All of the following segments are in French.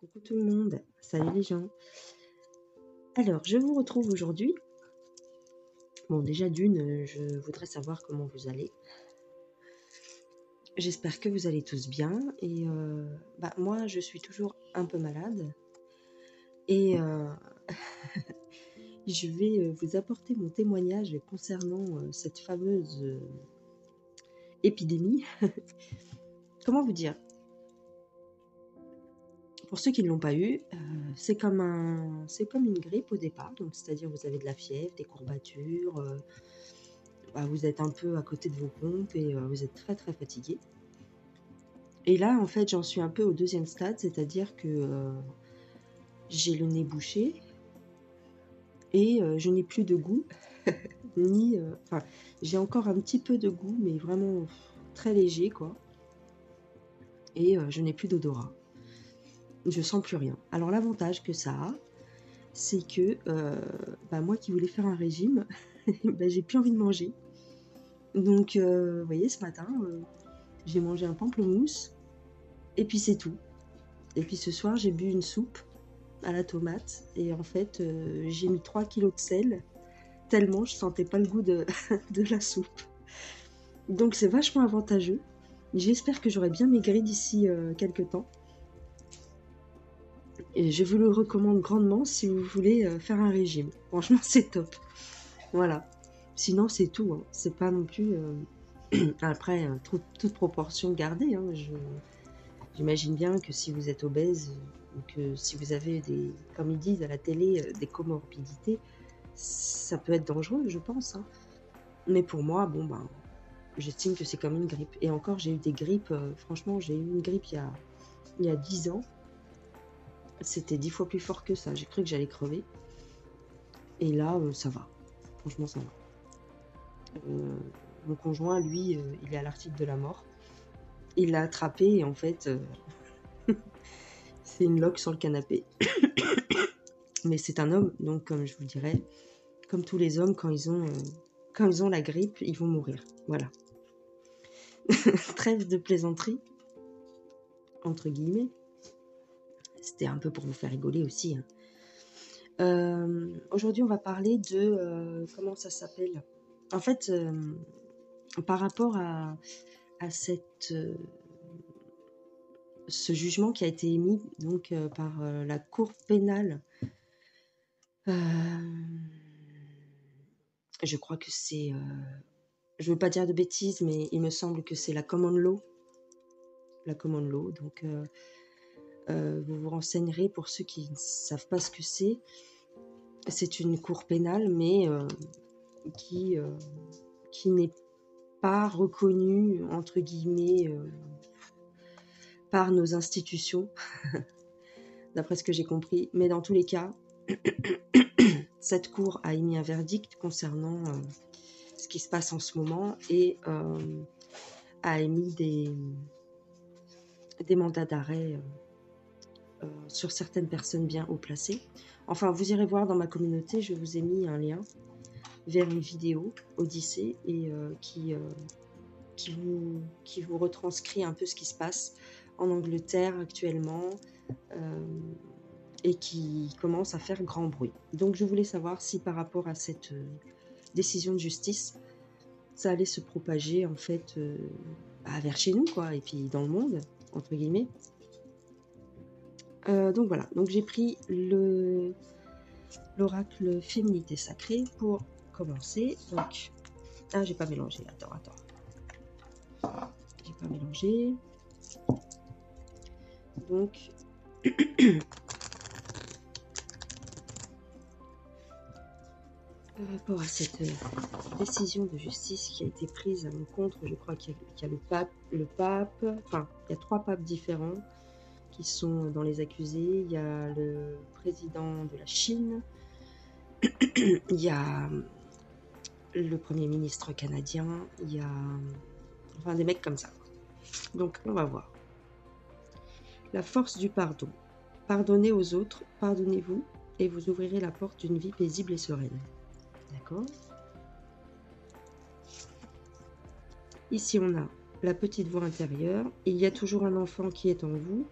Coucou tout le monde, salut les gens. Alors, je vous retrouve aujourd'hui. Bon, déjà d'une, je voudrais savoir comment vous allez. J'espère que vous allez tous bien. Et moi, je suis toujours un peu malade. Et je vais vous apporter mon témoignage concernant cette fameuse épidémie. Comment vous dire? Pour ceux qui ne l'ont pas eu, c'est comme une grippe au départ. Donc, c'est-à-dire vous avez de la fièvre, des courbatures. Vous êtes un peu à côté de vos pompes et vous êtes très très fatigué. Et là, en fait, j'en suis un peu au deuxième stade, c'est-à-dire que j'ai le nez bouché et je n'ai plus de goût, ni... Enfin, j'ai encore un petit peu de goût, mais vraiment très léger, quoi. Et je n'ai plus d'odorat. Je sens plus rien. Alors, l'avantage que ça a, c'est que moi qui voulais faire un régime, j'ai plus envie de manger. Donc, vous voyez, ce matin, j'ai mangé un pamplemousse, et puis c'est tout. Et puis ce soir, j'ai bu une soupe à la tomate, et en fait, j'ai mis 3 kilos de sel, tellement je sentais pas le goût de, de la soupe. Donc c'est vachement avantageux. J'espère que j'aurai bien maigri d'ici quelques temps. Et je vous le recommande grandement si vous voulez faire un régime. Franchement, c'est top. Voilà. Sinon, c'est tout, hein. C'est pas non plus... Après, toute proportion gardée, hein. J'imagine bien que si vous êtes obèse, ou que si vous avez des, comme ils disent à la télé, des comorbidités, ça peut être dangereux, je pense, hein. Mais pour moi, j'estime que c'est comme une grippe. Et encore, j'ai eu des grippes, franchement, j'ai eu une grippe il y a 10 ans. C'était 10 fois plus fort que ça. J'ai cru que j'allais crever. Et là, ça va. Franchement, ça va. Mon conjoint, lui, il est à l'article de la mort. Il l'a attrapé et en fait, c'est une loque sur le canapé. Mais c'est un homme, donc comme je vous dirais, comme tous les hommes, quand ils ont la grippe, ils vont mourir. Voilà. Trêve de plaisanterie, entre guillemets. C'était un peu pour vous faire rigoler aussi, hein. Aujourd'hui, on va parler de... comment ça s'appelle? En fait, par rapport à cette, ce jugement qui a été émis donc, par la Cour pénale, je crois que c'est... je ne veux pas dire de bêtises, mais il me semble que c'est la common law. La common law, donc... vous vous renseignerez pour ceux qui ne savent pas ce que c'est. C'est une cour pénale, mais qui n'est pas reconnue, entre guillemets, par nos institutions, d'après ce que j'ai compris. Mais dans tous les cas, cette cour a émis un verdict concernant ce qui se passe en ce moment et a émis des mandats d'arrêt sur certaines personnes bien haut placées. Enfin, vous irez voir dans ma communauté, je vous ai mis un lien vers une vidéo Odyssée et qui vous retranscrit un peu ce qui se passe en Angleterre actuellement et qui commence à faire grand bruit. Donc je voulais savoir si par rapport à cette décision de justice, ça allait se propager en fait vers chez nous, quoi, et puis dans le monde, entre guillemets. Donc voilà, donc j'ai pris l'oracle Féminité Sacrée pour commencer. Donc, j'ai pas mélangé, attends. J'ai pas mélangé. Donc, par rapport à cette décision de justice qui a été prise à l'encontre, je crois qu'il y a le pape, enfin, il y a 3 papes différents qui sont dans les accusés. Il y a le président de la Chine, il y a le premier ministre canadien, il y a enfin des mecs comme ça. Donc on va voir. La force du pardon. Pardonnez aux autres, pardonnez-vous, et vous ouvrirez la porte d'une vie paisible et sereine. D'accord? Ici on a la petite voix intérieure. Il y a toujours un enfant qui est en vous.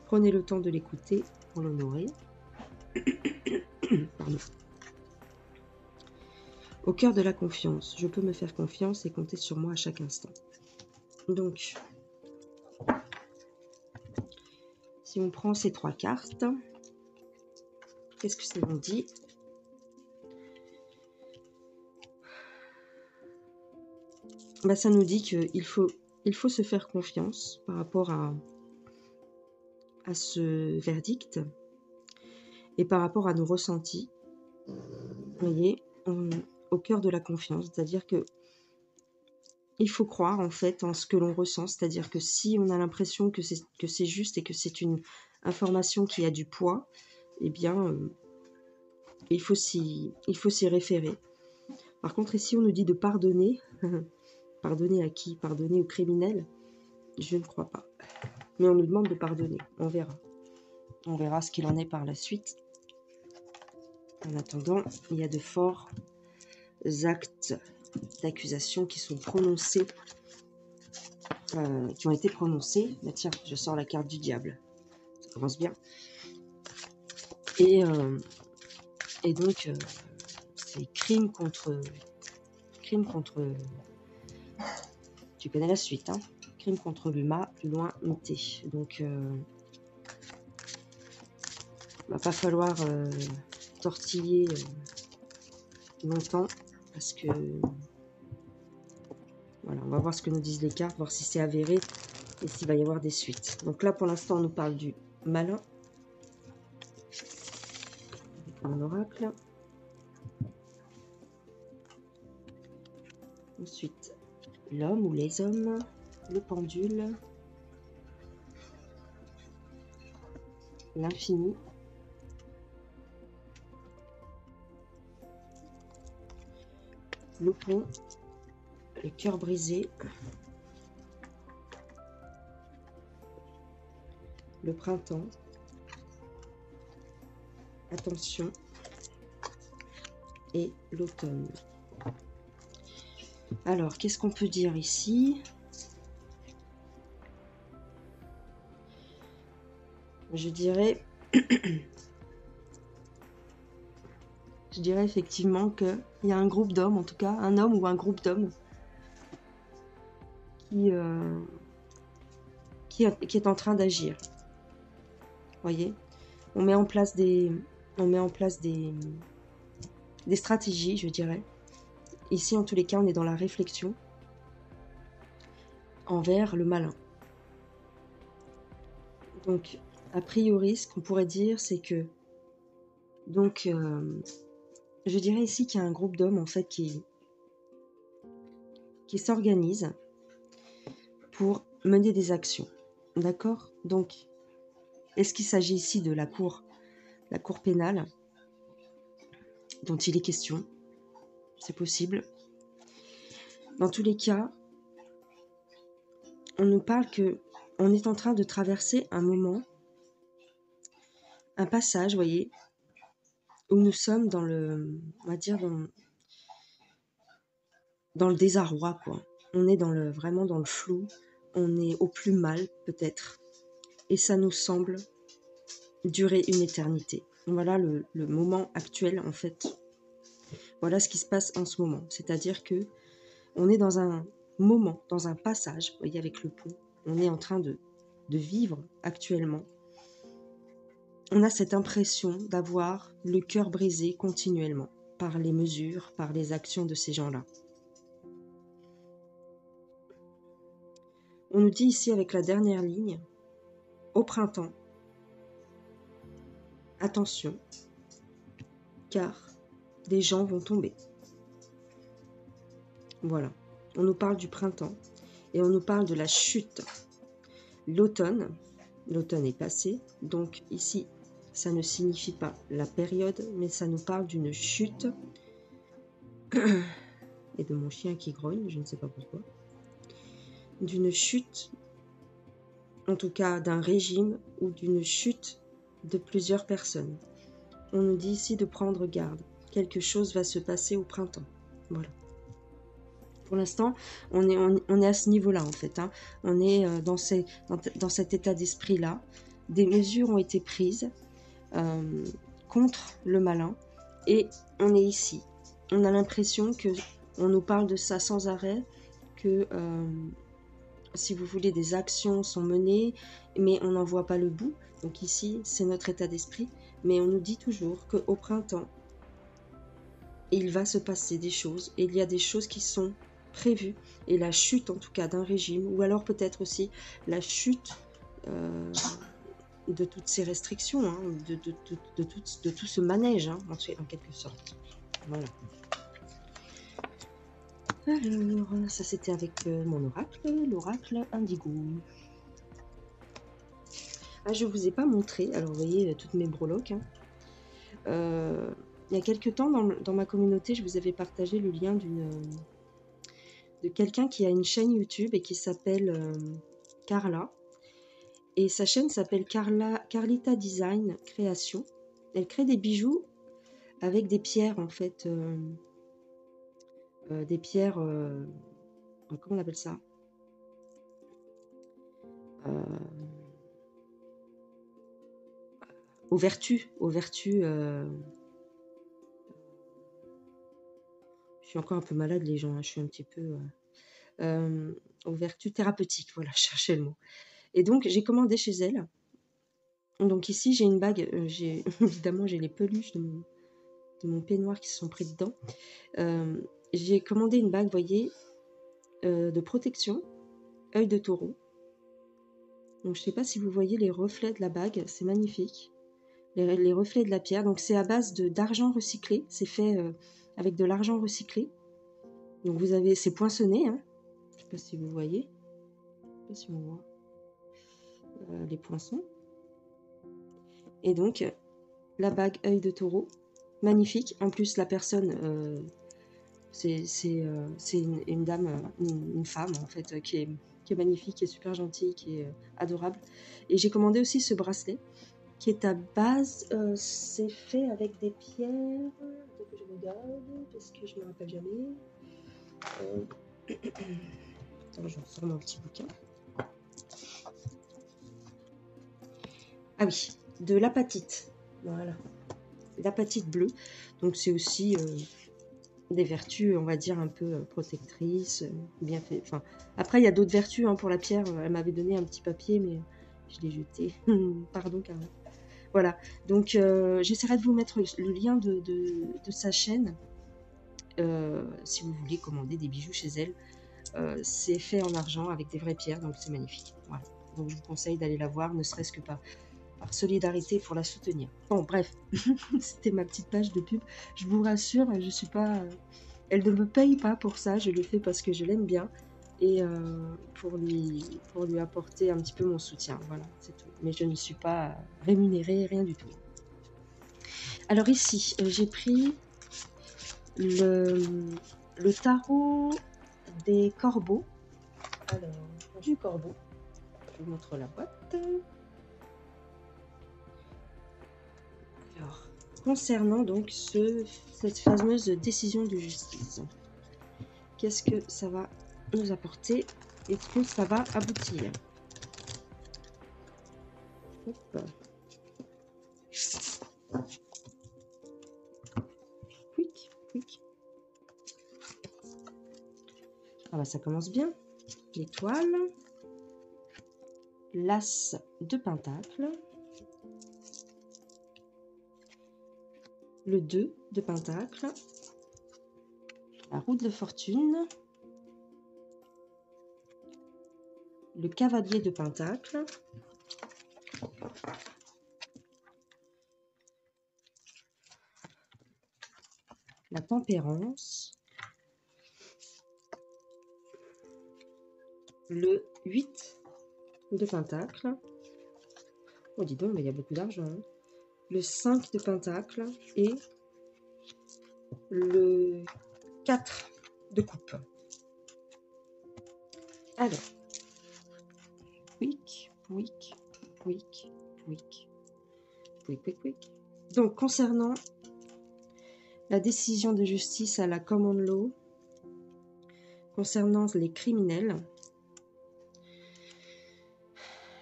Prenez le temps de l'écouter pour l'honorer. Pardon. Au cœur de la confiance, je peux me faire confiance et compter sur moi à chaque instant. Donc, si on prend ces 3 cartes, qu'est-ce que ça nous dit? Bah, ça nous dit qu'il faut se faire confiance par rapport à ce verdict et par rapport à nos ressentis. Vous voyez, au cœur de la confiance, c'est-à-dire que il faut croire en fait en ce que l'on ressent, c'est-à-dire que si on a l'impression que c'est juste et que c'est une information qui a du poids, eh bien, il faut s'y référer. Par contre, ici, on nous dit de pardonner. Pardonner à qui? Pardonner aux criminels? Je ne crois pas. Mais on nous demande de pardonner. On verra. On verra ce qu'il en est par la suite. En attendant, il y a de forts actes d'accusation qui sont prononcés, qui ont été prononcés. Bah tiens, je sors la carte du diable. Ça commence bien. Et donc, c'est crime contre... Tu connais la suite, hein? Crime contre l'humain, plus loin, muté. Donc, va pas falloir tortiller longtemps, parce que... Voilà, on va voir ce que nous disent les cartes, voir si c'est avéré et s'il va y avoir des suites. Donc là, pour l'instant, on nous parle du malin. Un oracle. Ensuite, l'homme ou les hommes, le pendule, l'infini, le pont, le cœur brisé, le printemps, attention, et l'automne. Alors, qu'est-ce qu'on peut dire ici? Je dirais effectivement qu'il y a un groupe d'hommes, en tout cas, un homme ou un groupe d'hommes qui est en train d'agir. Voyez, on met en place des stratégies, je dirais. Ici, en tous les cas, on est dans la réflexion envers le malin. Donc, a priori, ce qu'on pourrait dire, c'est que, donc, je dirais ici qu'il y a un groupe d'hommes, en fait, qui s'organise pour mener des actions. D'accord? Donc, est-ce qu'il s'agit ici de la cour pénale dont il est question? C'est possible. Dans tous les cas, on nous parle que on est en train de traverser un moment, un passage, vous voyez, où nous sommes dans le, on va dire, dans le désarroi, quoi. On est vraiment dans le flou, on est au plus mal, peut-être, et ça nous semble durer une éternité. Voilà le moment actuel, en fait. Voilà ce qui se passe en ce moment. C'est-à-dire que on est dans un moment, dans un passage, vous voyez, avec le pont, on est en train de vivre actuellement. On a cette impression d'avoir le cœur brisé continuellement par les mesures, par les actions de ces gens-là. On nous dit ici avec la dernière ligne, au printemps, attention, car des gens vont tomber. Voilà, on nous parle du printemps et on nous parle de la chute. L'automne est passé, donc ici, ça ne signifie pas la période, mais ça nous parle d'une chute. Et de mon chien qui grogne, je ne sais pas pourquoi. D'une chute, en tout cas d'un régime ou d'une chute de plusieurs personnes. On nous dit ici de prendre garde. Quelque chose va se passer au printemps. Voilà. Pour l'instant, on est à ce niveau-là, en fait. Hein. On est dans cet état d'esprit-là. des mesures ont été prises contre le malin, et on est ici. On a l'impression que on nous parle de ça sans arrêt, que si vous voulez, des actions sont menées, mais on n'en voit pas le bout. Donc ici, c'est notre état d'esprit, mais on nous dit toujours qu'au printemps, il va se passer des choses, et il y a des choses qui sont prévues, et la chute en tout cas d'un régime, ou alors peut-être aussi la chute de toutes ces restrictions, hein, de tout ce manège, hein, en quelque sorte. Voilà. Alors, ça c'était avec mon oracle, l'oracle Indigo. Ah, je ne vous ai pas montré, alors vous voyez toutes mes breloques. Hein. Il y a quelques temps, dans ma communauté, je vous avais partagé le lien de quelqu'un qui a une chaîne YouTube et qui s'appelle Carla. Et sa chaîne s'appelle Carlita Design Création. Elle crée des bijoux avec des pierres, en fait. Des pierres... comment on appelle ça aux vertus. Je suis encore un peu malade, les gens. Hein, je suis un petit peu... aux vertus thérapeutiques, voilà, je cherchais le mot. Et donc, j'ai commandé chez elle. Donc ici, j'ai une bague. Évidemment, j'ai les peluches de mon peignoir qui se sont pris dedans. J'ai commandé une bague, vous voyez, de protection, œil de taureau. Donc, je ne sais pas si vous voyez les reflets de la bague. C'est magnifique. Les reflets de la pierre. Donc, c'est à base d'argent recyclé. C'est fait avec de l'argent recyclé. Donc, vous avez... C'est poinçonné. Hein. Je ne sais pas si vous voyez. Je ne sais pas si on voit les poinçons. Et donc, la bague œil de taureau, magnifique. En plus, la personne, c'est une dame, une femme en fait, qui est magnifique, qui est super gentille, qui est adorable. Et j'ai commandé aussi ce bracelet, qui est à base, c'est fait avec des pierres. Attends que je regarde, parce que je ne me rappelle jamais. Attends, je ressors mon petit bouquin. Ah oui, de l'apatite. Voilà. L'apatite bleue. Donc c'est aussi des vertus, on va dire, un peu protectrices, bien fait. Enfin, après, il y a d'autres vertus hein, pour la pierre. Elle m'avait donné un petit papier, mais je l'ai jeté. Pardon, Carla. Voilà. Donc, j'essaierai de vous mettre le lien de sa chaîne. Si vous voulez commander des bijoux chez elle. C'est fait en argent avec des vraies pierres, donc c'est magnifique. Voilà. Donc, je vous conseille d'aller la voir, ne serait-ce que par solidarité pour la soutenir. Bon, bref, c'était ma petite page de pub. Je vous rassure, je suis pas... Elle ne me paye pas pour ça, je le fais parce que je l'aime bien et pour lui apporter un petit peu mon soutien. Voilà, c'est tout. Mais je ne suis pas rémunérée, rien du tout. Alors ici, j'ai pris le tarot des corbeaux. Alors, du corbeau. Je vous montre la boîte. Alors, concernant donc cette fameuse décision de justice, qu'est-ce que ça va nous apporter? Est-ce que ça va aboutir? Hop. Quick, quick. Ah bah ça commence bien. L'étoile, l'as de pentacle, le 2 de pentacle, la roue de fortune, le cavalier de pentacle, la tempérance, le 8 de pentacle. Oh dis donc, mais il y a beaucoup d'argent. Hein. Le 5 de pentacle et le 4 de coupe. Alors, quick. Donc, concernant la décision de justice à la common law, concernant les criminels,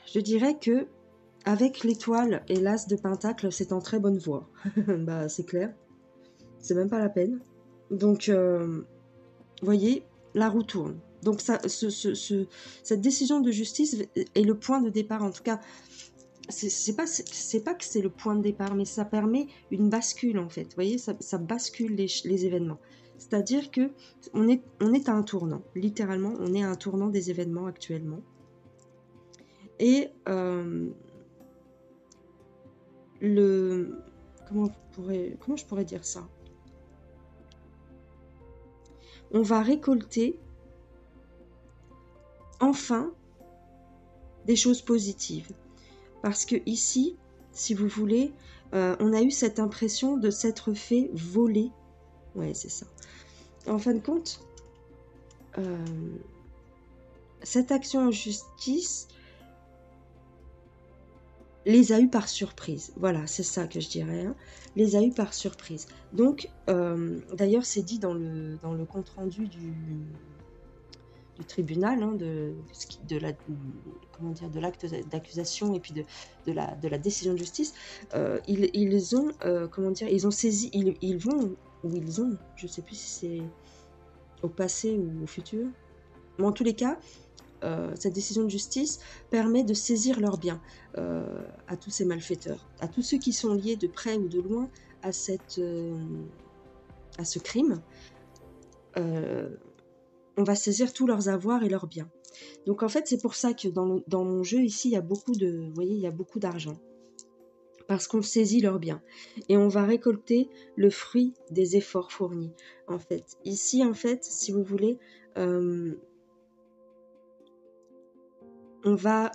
je dirais que avec l'étoile et l'as de pentacle, c'est en très bonne voie. Bah, c'est clair. C'est même pas la peine. Donc, vous voyez, la roue tourne. Donc, ça, cette décision de justice est le point de départ. En tout cas, c'est pas que c'est le point de départ, mais ça permet une bascule, en fait. Vous voyez, ça bascule les événements. C'est-à-dire que on est à un tournant. Littéralement, on est à un tournant des événements actuellement. Et comment je pourrais dire ça? On va récolter enfin des choses positives. Parce que ici, si vous voulez, on a eu cette impression de s'être fait voler. Ouais, c'est ça. En fin de compte, cette action en justice les a eus par surprise. Voilà, c'est ça que je dirais. Hein. Les a eus par surprise. Donc, d'ailleurs, c'est dit dans le compte-rendu du tribunal, hein, de l'acte d'accusation et puis de la décision de justice, ils ont, ils ont saisi, ils vont, ou ils ont, je ne sais plus si c'est au passé ou au futur, mais en tous les cas, cette décision de justice permet de saisir leurs biens à tous ces malfaiteurs, à tous ceux qui sont liés de près ou de loin à ce crime. On va saisir tous leurs avoirs et leurs biens. Donc en fait, c'est pour ça que dans mon jeu ici, il y a beaucoup de, vous voyez, il y a beaucoup d'argent. Parce qu'on saisit leurs biens. Et on va récolter le fruit des efforts fournis. En fait, ici, en fait, si vous voulez, on va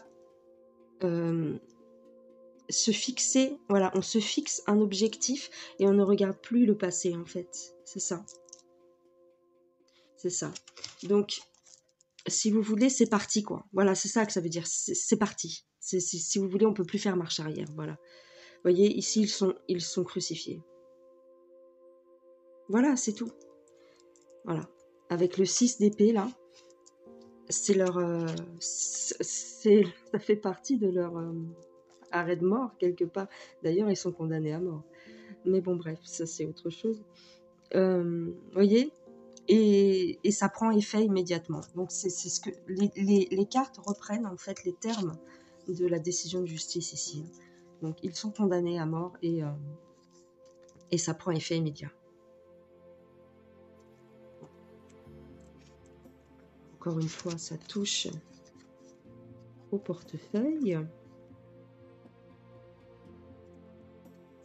se fixer, voilà, on se fixe un objectif et on ne regarde plus le passé, en fait. C'est ça. C'est ça. Donc, si vous voulez, c'est parti, quoi. Voilà, c'est ça que ça veut dire. C'est parti. Si vous voulez, on peut plus faire marche arrière. Voilà. Vous voyez, ici, ils sont crucifiés. Voilà, c'est tout. Voilà. Avec le 6 d'épée, là, c'est leur... ça fait partie de leur arrêt de mort, quelque part. D'ailleurs, ils sont condamnés à mort. Mais bon, bref, ça, c'est autre chose. Vous voyez, et ça prend effet immédiatement. Donc c'est ce que les cartes reprennent en fait les termes de la décision de justice ici. Donc ils sont condamnés à mort et ça prend effet immédiat. Encore une fois, ça touche au portefeuille.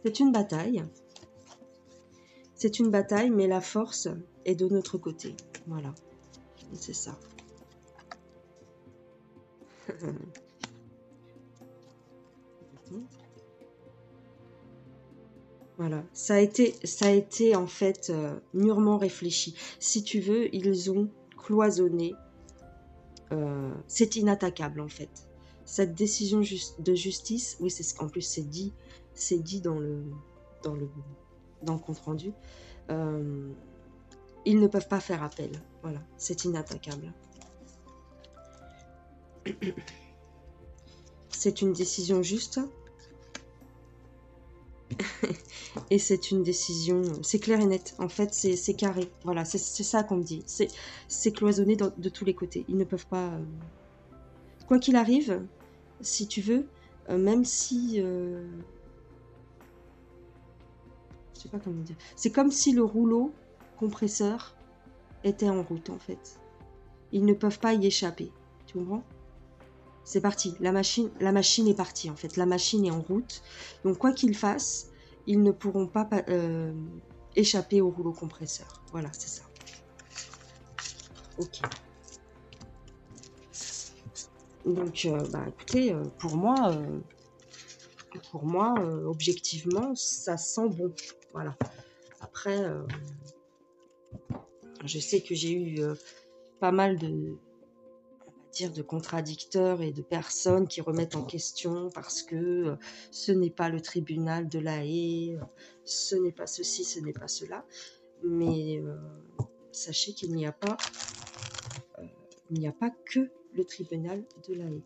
C'est une bataille. C'est une bataille, mais la force est de notre côté. Voilà, c'est ça. Voilà, ça a été en fait mûrement réfléchi. Si tu veux, ils ont cloisonné. C'est inattaquable en fait. Cette décision de justice, oui, c'est ce qu'en plus c'est dit dans le compte rendu. Ils ne peuvent pas faire appel. Voilà, c'est inattaquable. C'est une décision juste. Et c'est une décision, c'est clair et net. En fait, c'est carré. Voilà, c'est ça qu'on me dit. C'est cloisonné de tous les côtés. Ils ne peuvent pas... Quoi qu'il arrive, si tu veux, même si... je sais pas comment dire. C'est comme si le rouleau compresseur était en route, en fait. Ils ne peuvent pas y échapper. Tu comprends? C'est parti. La machine est partie, en fait. La machine est en route. Donc, quoi qu'ils fassent, ils ne pourront pas échapper au rouleau compresseur. Voilà, c'est ça. Ok. Donc, bah, écoutez, pour moi, objectivement, ça sent bon. Voilà. Après, je sais que j'ai eu pas mal de contradicteurs et de personnes qui remettent en question parce que ce n'est pas le tribunal de La Haye, ce n'est pas ceci, ce n'est pas cela. Mais sachez qu'il n'y a pas que le tribunal de La Haye.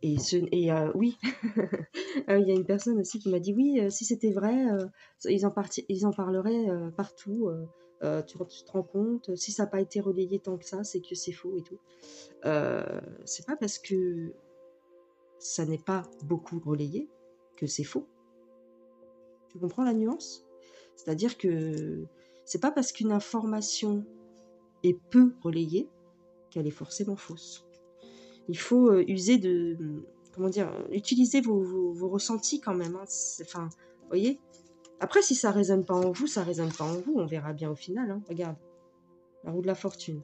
Oui, il y a une personne aussi qui m'a dit: «Oui, si c'était vrai, ils en parleraient, partout, tu te rends compte? Si ça n'a pas été relayé tant que ça, c'est que c'est faux et tout». C'est pas parce que ça n'est pas beaucoup relayé que c'est faux. Tu comprends la nuance? C'est-à-dire que c'est pas parce qu'une information est peu relayée qu'elle est forcément fausse. Il faut user de, comment dire, utiliser vos ressentis quand même, hein. Enfin, vous voyez. Après, si ça résonne pas en vous, ça résonne pas en vous. On verra bien au final, hein. Regarde, la roue de la fortune.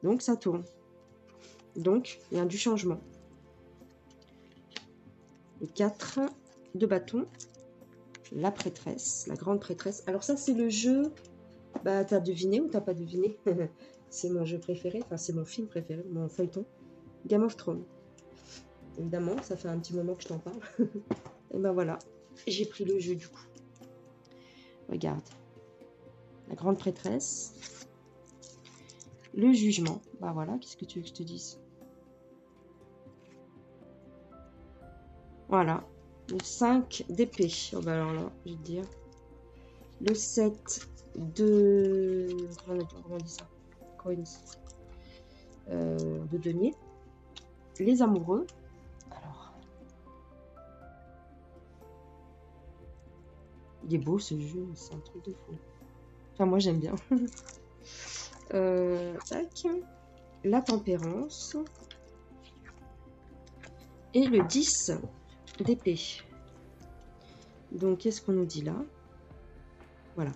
Donc ça tourne. Donc il y a du changement. Les 4 de bâton, la prêtresse, la grande prêtresse. Alors ça, c'est le jeu. Bah, t'as deviné ou t'as pas deviné? C'est mon jeu préféré, enfin c'est mon film préféré, mon feuilleton. Game of Thrones. Évidemment, ça fait un petit moment que je t'en parle. Et ben voilà, j'ai pris le jeu du coup. Regarde. La grande prêtresse. Le jugement. Bah voilà, qu'est-ce que tu veux que je te dise? Voilà. Le 5 d'épée. Oh bah alors là, je vais te dire. Le 7 de... Comment on dit ça? Coins. De denier. Les amoureux. Alors. Il est beau ce jeu, c'est un truc de fou. Enfin, moi j'aime bien. Tac. La tempérance. Et le 10 d'épée. Donc, qu'est-ce qu'on nous dit là? Voilà.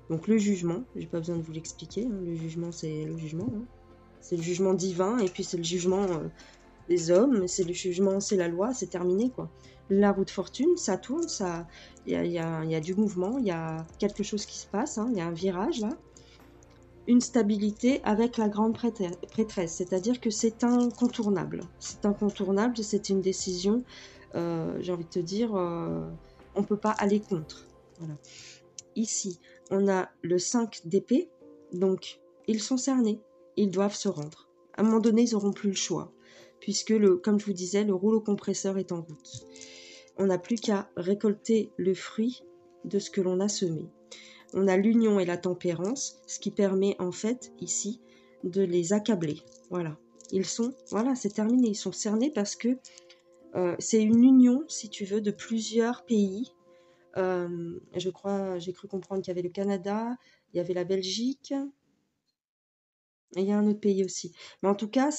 Donc, le jugement, j'ai pas besoin de vous l'expliquer. Hein. Le jugement, c'est le jugement. Hein. C'est le jugement divin, et puis c'est le jugement des hommes, c'est le jugement, c'est la loi, c'est terminé, quoi. La roue de fortune, ça tourne, ça, il y a du mouvement, il y a quelque chose qui se passe, hein, il y a un virage, là. Une stabilité avec la grande prêtresse, c'est-à-dire que c'est incontournable. C'est incontournable, c'est une décision, j'ai envie de te dire, on ne peut pas aller contre. Voilà. Ici, on a le 5 d'épée, donc ils sont cernés, ils doivent se rendre. À un moment donné, ils n'auront plus le choix, puisque, comme je vous disais, le rouleau compresseur est en route. On n'a plus qu'à récolter le fruit de ce que l'on a semé. On a l'union et la tempérance, ce qui permet en fait ici de les accabler. Voilà, voilà, c'est terminé. Ils sont cernés parce que c'est une union, si tu veux, de plusieurs pays. Je crois, j'ai cru comprendre qu'il y avait le Canada, il y avait la Belgique, et il y a un autre pays aussi. Mais en tout cas,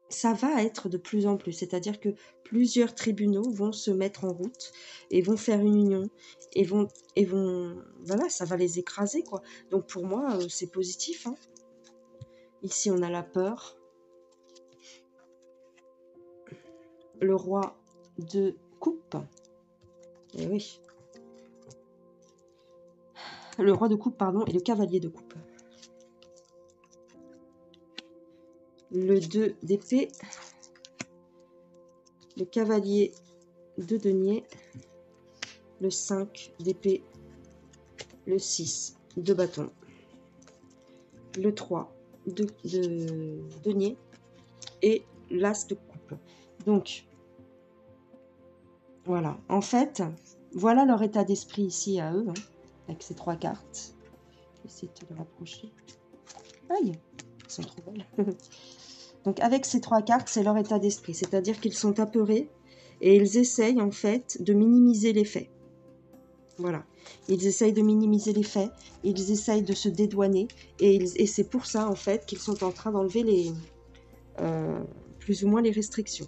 ça va être de plus en plus, c'est-à-dire que plusieurs tribunaux vont se mettre en route et vont faire une union et voilà, ça va les écraser, quoi. Donc pour moi, c'est positif, hein. Ici, on a la peur. Le roi de coupe. Eh oui. Le roi de coupe, pardon, et le cavalier de coupe. Le 2 d'épée. Le cavalier de denier. Le 5 d'épée. Le 6 de bâton. Le 3 de denier. Et l'as de coupe. Donc, voilà. En fait, voilà leur état d'esprit ici à eux, hein, avec ces 3 cartes. Je vais essayer de te les rapprocher. Aïe, elles sont trop belles. Donc, avec ces 3 cartes, c'est leur état d'esprit. C'est-à-dire qu'ils sont apeurés et ils essayent, en fait, de minimiser les faits. Voilà. Ils essayent de minimiser les faits, ils essayent de se dédouaner, et c'est pour ça, en fait, qu'ils sont en train d'enlever plus ou moins les restrictions.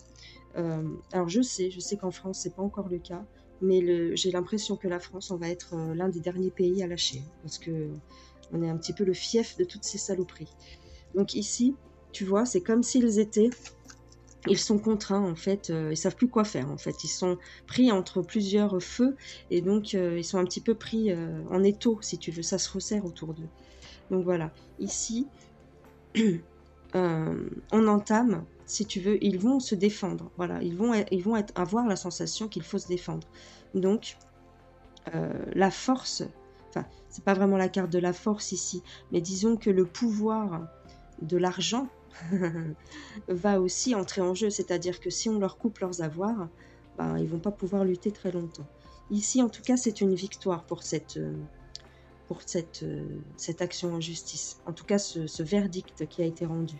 Alors je sais qu'en France c'est pas encore le cas, mais j'ai l'impression que la France, on va être l'un des derniers pays à lâcher, parce que on est un petit peu le fief de toutes ces saloperies. Donc ici, tu vois, c'est comme ils sont contraints, en fait, ils savent plus quoi faire, en fait. Ils sont pris entre plusieurs feux, et donc ils sont un petit peu pris en étau, si tu veux, ça se resserre autour d'eux. Donc voilà, ici, on entame, si tu veux, ils vont se défendre. Voilà, ils vont avoir la sensation qu'il faut se défendre. Donc, la force, enfin, c'est pas vraiment la carte de la force ici, mais disons que le pouvoir de l'argent va aussi entrer en jeu. C'est-à-dire que si on leur coupe leurs avoirs, ben, ils vont pas pouvoir lutter très longtemps. Ici, en tout cas, c'est une victoire pour cette action en justice. En tout cas, ce verdict qui a été rendu.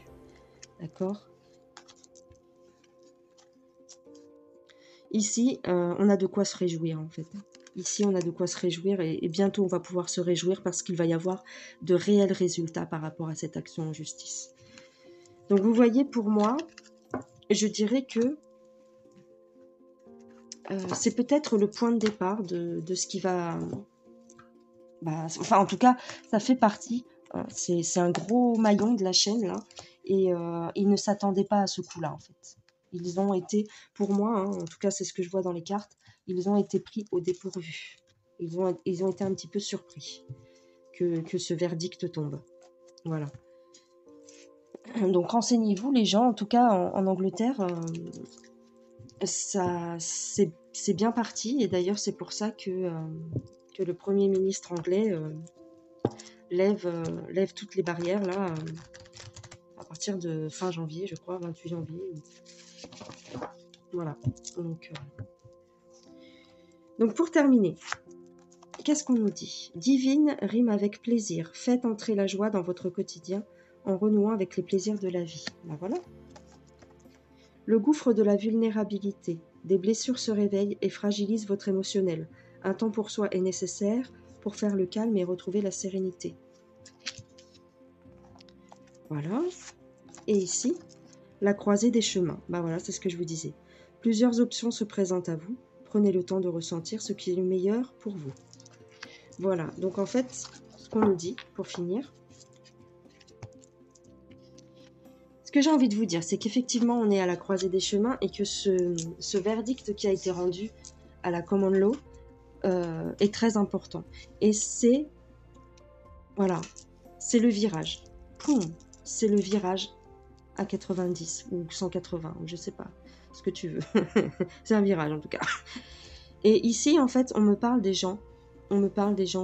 D'accord? Ici, on a de quoi se réjouir, en fait. Ici, on a de quoi se réjouir et bientôt, on va pouvoir se réjouir parce qu'il va y avoir de réels résultats par rapport à cette action en justice. Donc, vous voyez, pour moi, je dirais que c'est peut-être le point de départ de ce qui va... Bah, enfin, en tout cas, ça fait partie. C'est un gros maillon de la chaîne, là. Et ils ne s'attendaient pas à ce coup-là, en fait. Ils ont été, pour moi, hein, en tout cas, c'est ce que je vois dans les cartes, ils ont été pris au dépourvu. Ils ont été un petit peu surpris que ce verdict tombe. Voilà. Donc, renseignez-vous, les gens, en tout cas, en Angleterre, ça, c'est bien parti. Et d'ailleurs, c'est pour ça que le Premier ministre anglais lève toutes les barrières, là, à partir de fin janvier, je crois, 28 janvier. Voilà. Donc pour terminer, qu'est-ce qu'on nous dit? Divine rime avec plaisir. Faites entrer la joie dans votre quotidien en renouant avec les plaisirs de la vie. Ben voilà. Le gouffre de la vulnérabilité. Des blessures se réveillent et fragilisent votre émotionnel. Un temps pour soi est nécessaire pour faire le calme et retrouver la sérénité. Voilà. Et ici, la croisée des chemins. Ben voilà, c'est ce que je vous disais. Plusieurs options se présentent à vous. Prenez le temps de ressentir ce qui est le meilleur pour vous. Voilà, donc en fait, ce qu'on nous dit, pour finir, ce que j'ai envie de vous dire, c'est qu'effectivement, on est à la croisée des chemins et que ce verdict qui a été rendu à la Common Law est très important. Et c'est, voilà, c'est le virage. Poum, c'est le virage à 90 ou 180, ou je sais pas, ce que tu veux. C'est un virage en tout cas. Et ici, en fait, on me parle des gens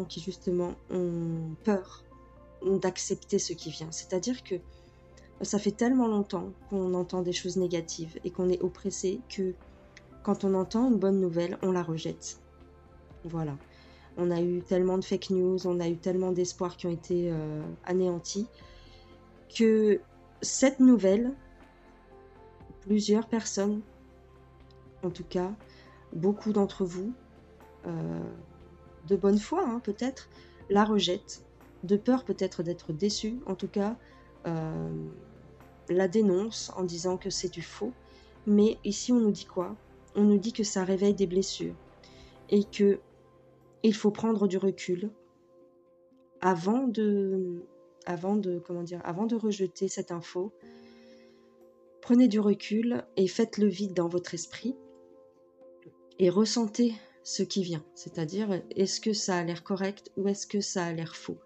qui justement ont peur d'accepter ce qui vient. C'est-à-dire que ça fait tellement longtemps qu'on entend des choses négatives et qu'on est oppressé que quand on entend une bonne nouvelle, on la rejette. Voilà. On a eu tellement de fake news, on a eu tellement d'espoirs qui ont été anéantis que cette nouvelle, plusieurs personnes, en tout cas, beaucoup d'entre vous, de bonne foi hein, peut-être, la rejettent, de peur peut-être d'être déçus, en tout cas, la dénonce en disant que c'est du faux. Mais ici, on nous dit quoi? On nous dit que ça réveille des blessures et que il faut prendre du recul avant de rejeter cette info. Prenez du recul et faites le vide dans votre esprit et ressentez ce qui vient. C'est-à-dire, est-ce que ça a l'air correct ou est-ce que ça a l'air faux?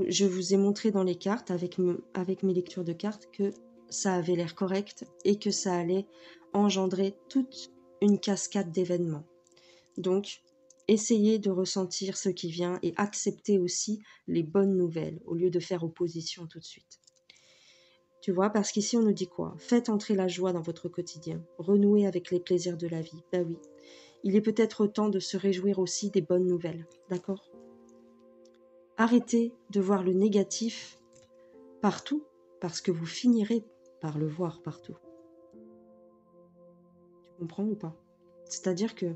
Je vous ai montré dans les cartes, avec mes lectures de cartes, que ça avait l'air correct et que ça allait engendrer toute une cascade d'événements. Donc, essayez de ressentir ce qui vient et acceptez aussi les bonnes nouvelles au lieu de faire opposition tout de suite. Tu vois, parce qu'ici on nous dit quoi? Faites entrer la joie dans votre quotidien, renouez avec les plaisirs de la vie. Ben oui, il est peut-être temps de se réjouir aussi des bonnes nouvelles, d'accord? Arrêtez de voir le négatif partout, parce que vous finirez par le voir partout. Tu comprends ou pas? C'est-à-dire que,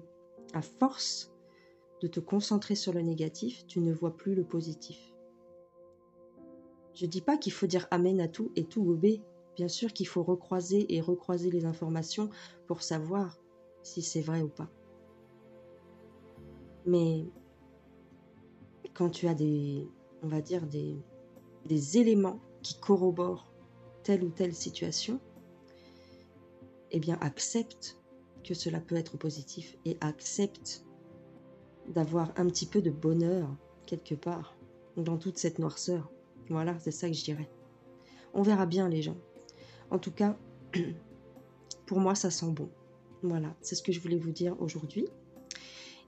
à force de te concentrer sur le négatif, tu ne vois plus le positif. Je dis pas qu'il faut dire amen à tout et tout gober. Bien sûr qu'il faut recroiser les informations pour savoir si c'est vrai ou pas. Mais quand tu as on va dire des éléments qui corroborent telle ou telle situation, eh bien accepte que cela peut être positif et accepte d'avoir un petit peu de bonheur quelque part dans toute cette noirceur. Voilà, c'est ça que je dirais. On verra bien les gens. En tout cas, pour moi, ça sent bon. Voilà, c'est ce que je voulais vous dire aujourd'hui.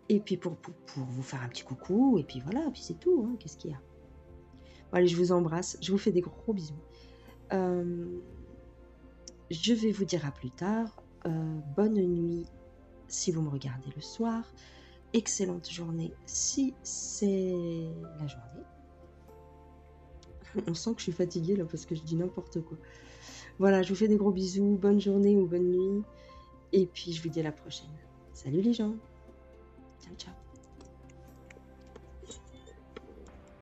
Et puis pour vous faire un petit coucou, et puis voilà, puis c'est tout, hein, qu'est-ce qu'il y a? Bon, allez, je vous embrasse, je vous fais des gros bisous. Hem, je vais vous dire à plus tard. Bonne nuit si vous me regardez le soir. Excellente journée si c'est la journée. On sent que je suis fatiguée là parce que je dis n'importe quoi. Voilà, je vous fais des gros bisous, bonne journée ou bonne nuit et puis je vous dis à la prochaine. Salut les gens. Ciao, ciao.